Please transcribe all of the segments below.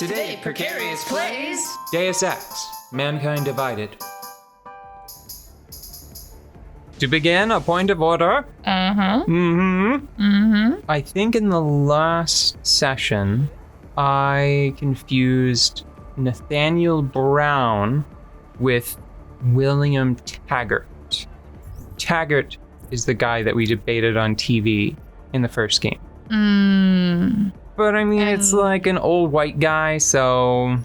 Today, Precarious plays Deus Ex, Mankind Divided. To begin, a point of order. I think in the last session, I confused Nathaniel Brown with William Taggart. Taggart is the guy that we debated on TV in the first game. But I mean, it's like an old white guy, so...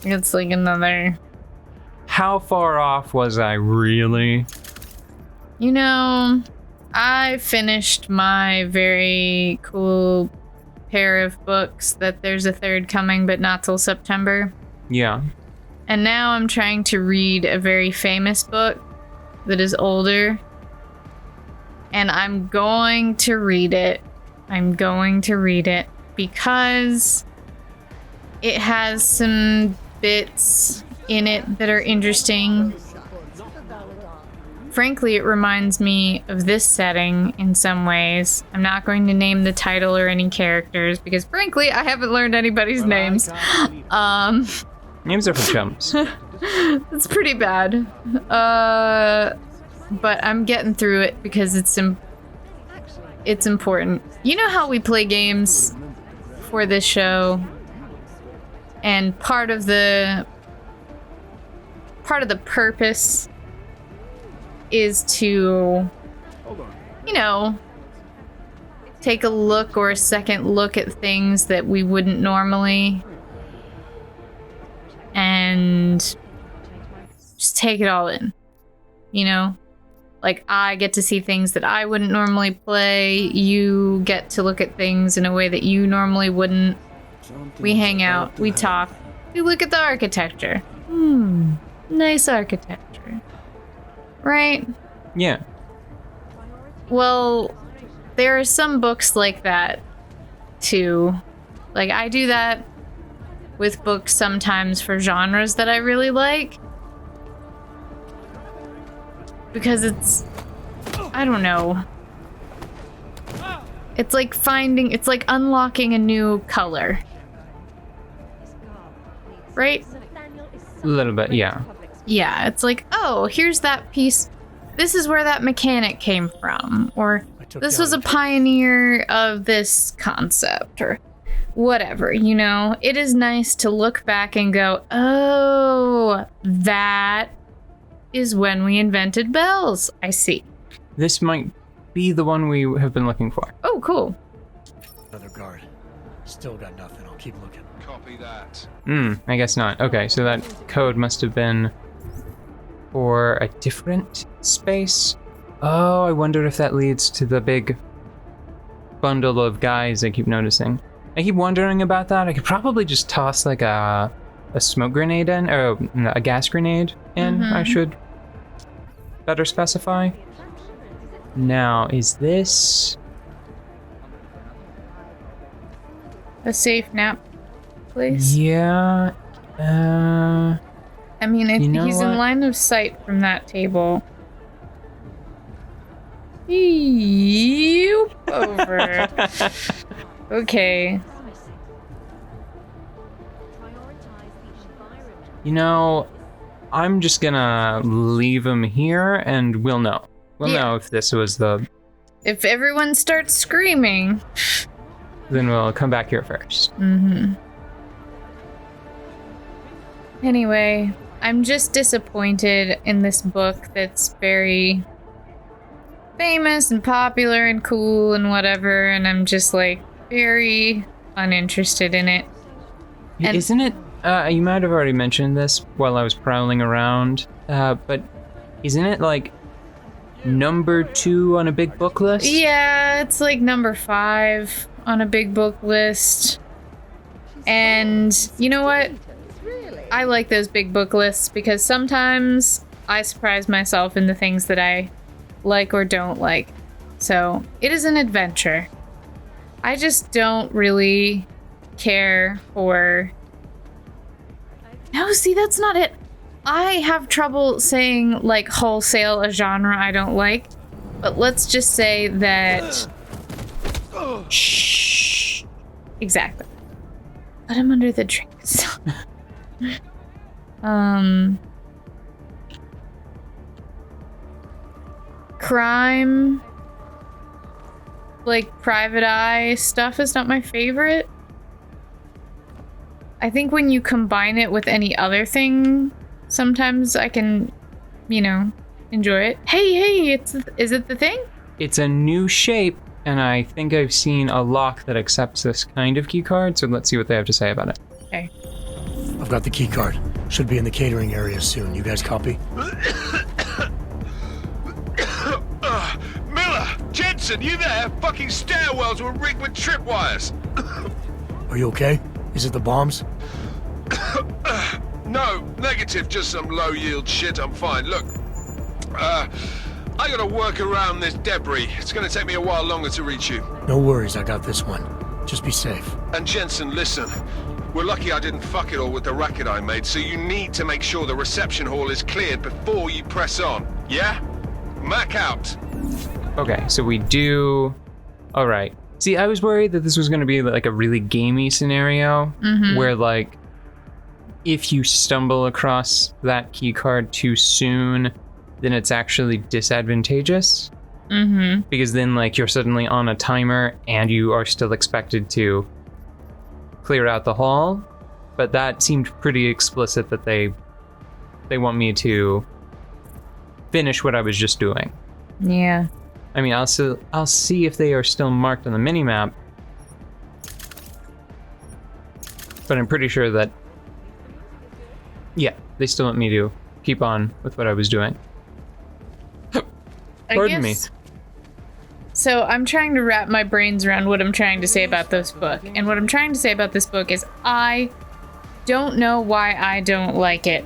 It's like another... How far off was I, really? You know, I finished my very cool pair of books that there's a third coming, but not till September. Yeah. And now I'm trying to read a very famous book that is older. And I'm going to read it. Because it has some bits in it that are interesting. Frankly, it reminds me of this setting in some ways. I'm not going to name the title or any characters because frankly, I haven't learned anybody's names. Names are for chumps. It's pretty bad. But I'm getting through it because it's important. You know how we play games for this show, and part of the purpose is to, you know, take a look or a second look at things that we wouldn't normally, and just take it all in, you know? Like, I get to see things that I wouldn't normally play. You get to look at things in a way that you normally wouldn't. We hang out, we talk, we look at the architecture. Nice architecture. Right? Yeah. Well, there are some books like that, too. Like, I do that with books sometimes for genres that I really like. Because it's, I don't know. It's like unlocking a new color. Right? A little bit, yeah. Yeah, it's like, oh, here's that piece. This is where that mechanic came from. Or this was a pioneer of this concept. Or whatever, you know? It is nice to look back and go, oh, that is when we invented bells. I see. This might be the one we have been looking for. Oh, cool. Another guard. Still got nothing. I'll keep looking. Copy that. I guess not. Okay, so that code must have been for a different space. Oh, I wonder if that leads to the big bundle of guys I keep noticing. I keep wondering about that. I could probably just toss like a smoke grenade in, or a gas grenade in, I should better specify. Now, is this... A safe nap place? Yeah, I mean, if you know he's what? in line of sight from that table. Yoop, over. Okay. You know, I'm just gonna leave him here and we'll know. We'll know if this was the... If everyone starts screaming. Then we'll come back here first. Anyway, I'm just disappointed in this book that's very famous and popular and cool and whatever, and I'm just like very uninterested in it. And Isn't it... you might have already mentioned this while I was prowling around, but isn't it like number 2 on a big book list? yeah, it's like number 5 on a big book list. And you know what? I like those big book lists because sometimes I surprise myself in the things that I like or don't like. So it is an adventure. I just don't really care for... No, see, that's not it. I have trouble saying, like, wholesale a genre I don't like. But let's just say that... Shh. Exactly. Put him under the drink. Crime, like private eye stuff is not my favorite. I think when you combine it with any other thing, sometimes I can, enjoy it. Hey, is it the thing? It's a new shape, and I think I've seen a lock that accepts this kind of key card, so let's see what they have to say about it. Okay. I've got the key card. Should be in the catering area soon. You guys copy? Miller! Jensen, you there? Fucking stairwells were rigged with tripwires. Are you okay? Is it the bombs? No, negative, just some low-yield shit. I'm fine. Look, I gotta work around this debris. It's gonna take me a while longer to reach you. No worries, I got this one. Just be safe. And Jensen, listen. We're lucky I didn't fuck it all with the racket I made, so you need to make sure the reception hall is cleared before you press on. Yeah? Mac out. Okay, so we do... Alright. See, I was worried that this was going to be like a really gamey scenario, where like, if you stumble across that key card too soon, then it's actually disadvantageous. Because then like you're suddenly on a timer and you are still expected to clear out the hall. But that seemed pretty explicit that they want me to finish what I was just doing. Yeah. I mean, I'll see if they are still marked on the minimap. But I'm pretty sure that, yeah, they still want me to keep on with what I was doing. Pardon me. So I'm trying to wrap my brains around what I'm trying to say about this book. And what I'm trying to say about this book is I don't know why I don't like it.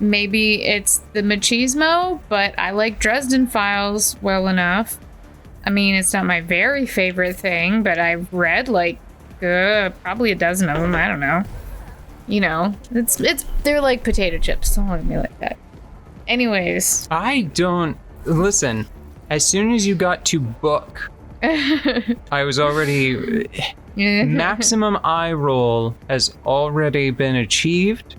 Maybe it's the machismo, but I like Dresden Files well enough. I mean, it's not my very favorite thing, but I've read like probably a dozen of them. I don't know. They're like potato chips. Don't look at me like that. Anyways. I don't... Listen, as soon as you got to book, I was already... Maximum eye roll has already been achieved.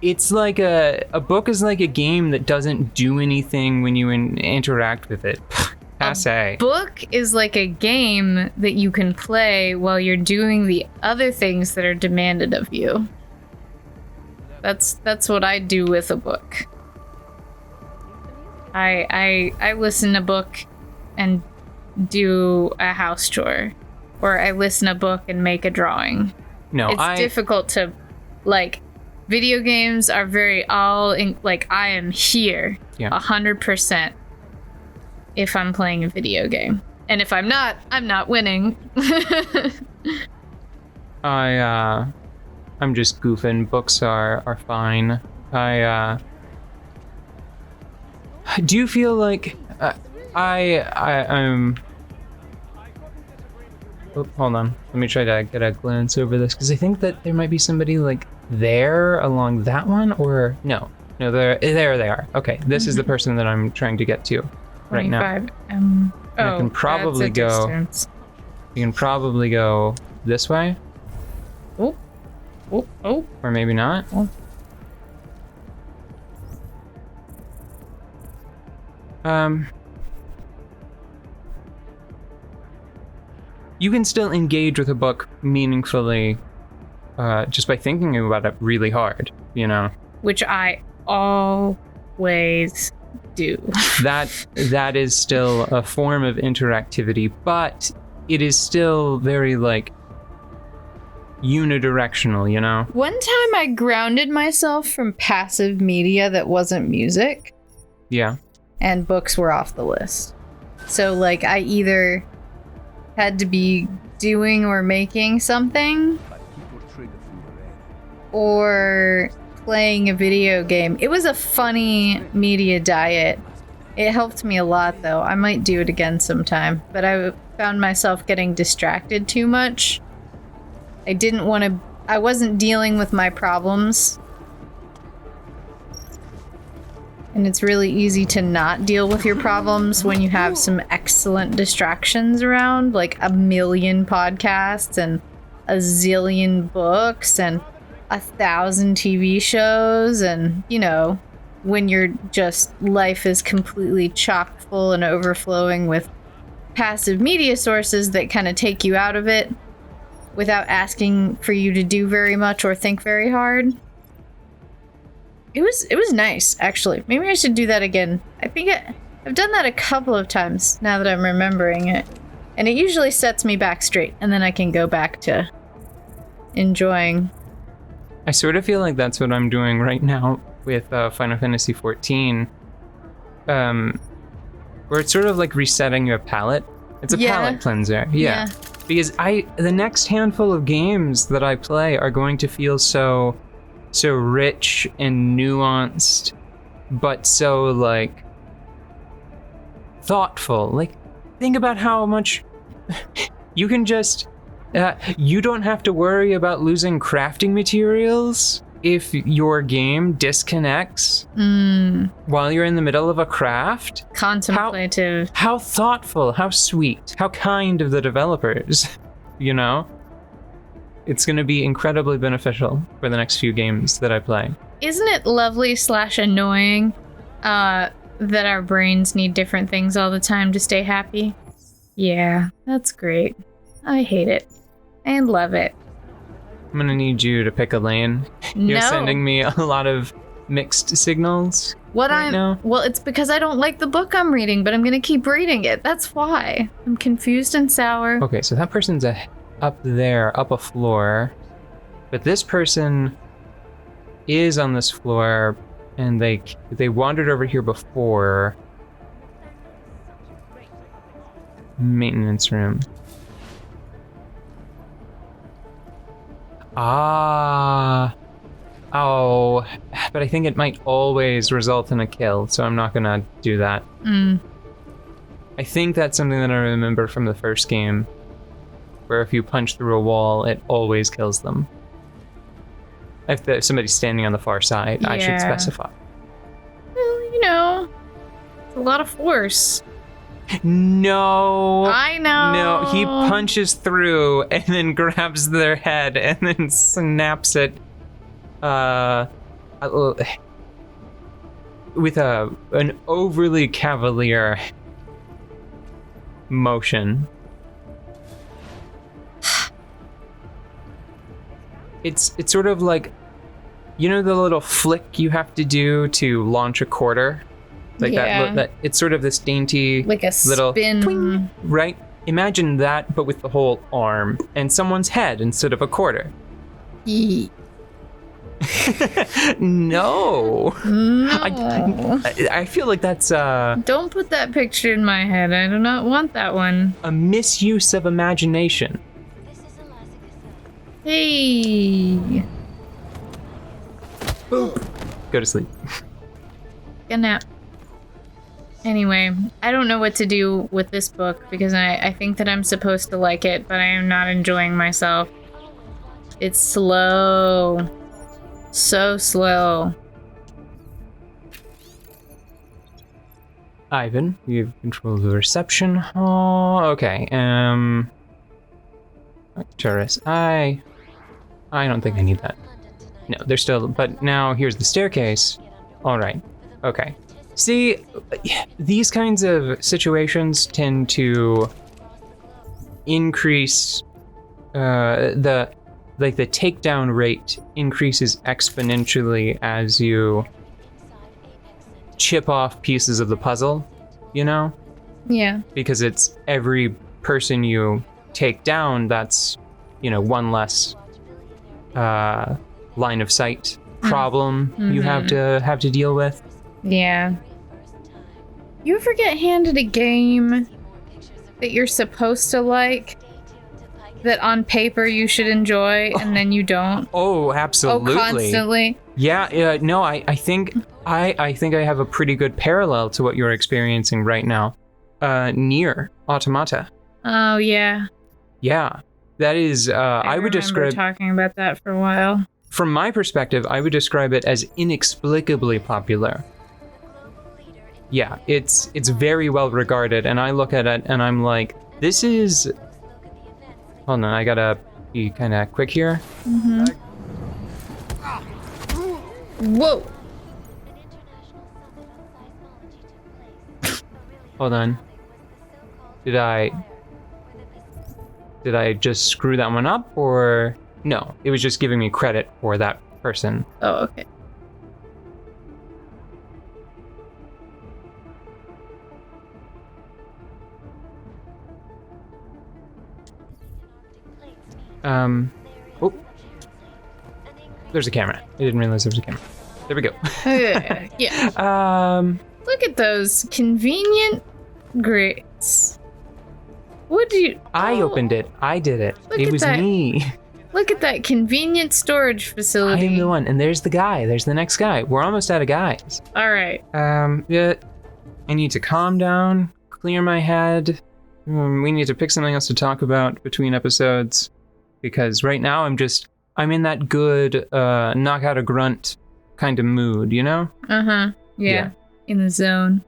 It's like a book is like a game that doesn't do anything when you interact with it. Passe. A book is like a game that you can play while you're doing the other things that are demanded of you. That's what I do with a book. I listen to a book and do a house chore, or I listen to a book and make a drawing. No, it's difficult to like. Video games are very I am here 100% if I'm playing a video game. And if I'm not winning. I'm just goofing. Books are fine. Do you feel like I'm... Oh, hold on. Let me try to get a glance over this, because I think that there might be somebody like there along that one, or no, there they are. Okay, this is the person that I'm trying to get to right now. I can probably go. You can probably go this way. Oh, or maybe not. You can still engage with a book meaningfully just by thinking about it really hard, Which I always do. That is still a form of interactivity, but it is still very, like, unidirectional, One time I grounded myself from passive media that wasn't music. Yeah. And books were off the list. So, like, I either had to be doing or making something, or playing a video game. It was a funny media diet. It helped me a lot, though. I might do it again sometime. But I found myself getting distracted too much. I wasn't dealing with my problems. And it's really easy to not deal with your problems when you have some excellent distractions around, like a million podcasts and a zillion books and 1,000 TV shows. And, you know, when you're just, life is completely chock full and overflowing with passive media sources that kind of take you out of it without asking for you to do very much or think very hard. It was nice, actually. Maybe I should do that again. I think I've done that a couple of times now that I'm remembering it. And it usually sets me back straight, and then I can go back to enjoying. I sort of feel like that's what I'm doing right now with Final Fantasy XIV. Where it's sort of like resetting your palette. It's a palette cleanser. Yeah. Because the next handful of games that I play are going to feel so rich and nuanced, but so like thoughtful. Like, think about how much you can just you don't have to worry about losing crafting materials if your game disconnects while you're in the middle of a craft. Contemplative. How thoughtful, how sweet, how kind of the developers, you know? It's going to be incredibly beneficial for the next few games that I play. Isn't it lovely / annoying that our brains need different things all the time to stay happy? Yeah, that's great. I hate it. And love it. I'm going to need you to pick a lane. You're sending me a lot of mixed signals now. Well, it's because I don't like the book I'm reading, but I'm going to keep reading it. That's why. I'm confused and sour. Okay, so that person's up there, up a floor, but this person is on this floor, and they wandered over here before. Maintenance room. Oh, but I think it might always result in a kill, so I'm not gonna do that. I think that's something that I remember from the first game, where if you punch through a wall, it always kills them. If somebody's standing on the far side, I should specify. Well, you know, it's a lot of force. No. I know. No, he punches through and then grabs their head and then snaps it with an overly cavalier motion. It's sort of like, you know, the little flick you have to do to launch a quarter? Like that, it's sort of this dainty, like a little spin, twing, right? Imagine that, but with the whole arm and someone's head instead of a quarter. No. I feel like that's Don't put that picture in my head. I do not want that one. A misuse of imagination. Hey. Boop. Go to sleep. Good nap. Anyway, I don't know what to do with this book because I think that I'm supposed to like it, but I am not enjoying myself. It's slow. So slow. Ivan, you have control of the reception hall. Okay, Taurus, I don't think I need that. No, they're still, but now here's the staircase. All right, okay. See, these kinds of situations tend to increase the takedown rate increases exponentially as you chip off pieces of the puzzle, you know? Yeah. Because it's every person you take down, that's, you know, one less line of sight problem you have to deal with. Yeah. You ever get handed a game that you're supposed to like, that on paper you should enjoy, and then you don't? Oh, absolutely. Oh, constantly? Yeah, no, I think I have a pretty good parallel to what you're experiencing right now. Nier Automata. Oh, yeah. Yeah. That is, I would describe... talking about that for a while. From my perspective, I would describe it as inexplicably popular. Yeah, it's very well regarded, and I look at it and I'm like, this is... Hold on, I gotta be kind of quick here. Whoa. Hold on. Did I just screw that one up, or... No, it was just giving me credit for that person. Oh, okay. Oh. There's a camera. I didn't realize there was a camera. There we go. Yeah. Look at those convenient grates. What do you... I opened it. I did it. Look It at was that. me. Look at that convenient storage I facility. am the one. And there's the guy. There's the next guy. We're almost out of guys. All right. Yeah. I need to calm down, clear my head. We need to pick something else to talk about between episodes. Because right now I'm in that good knock out a grunt kind of mood, you know? Uh-huh. Yeah. In the zone.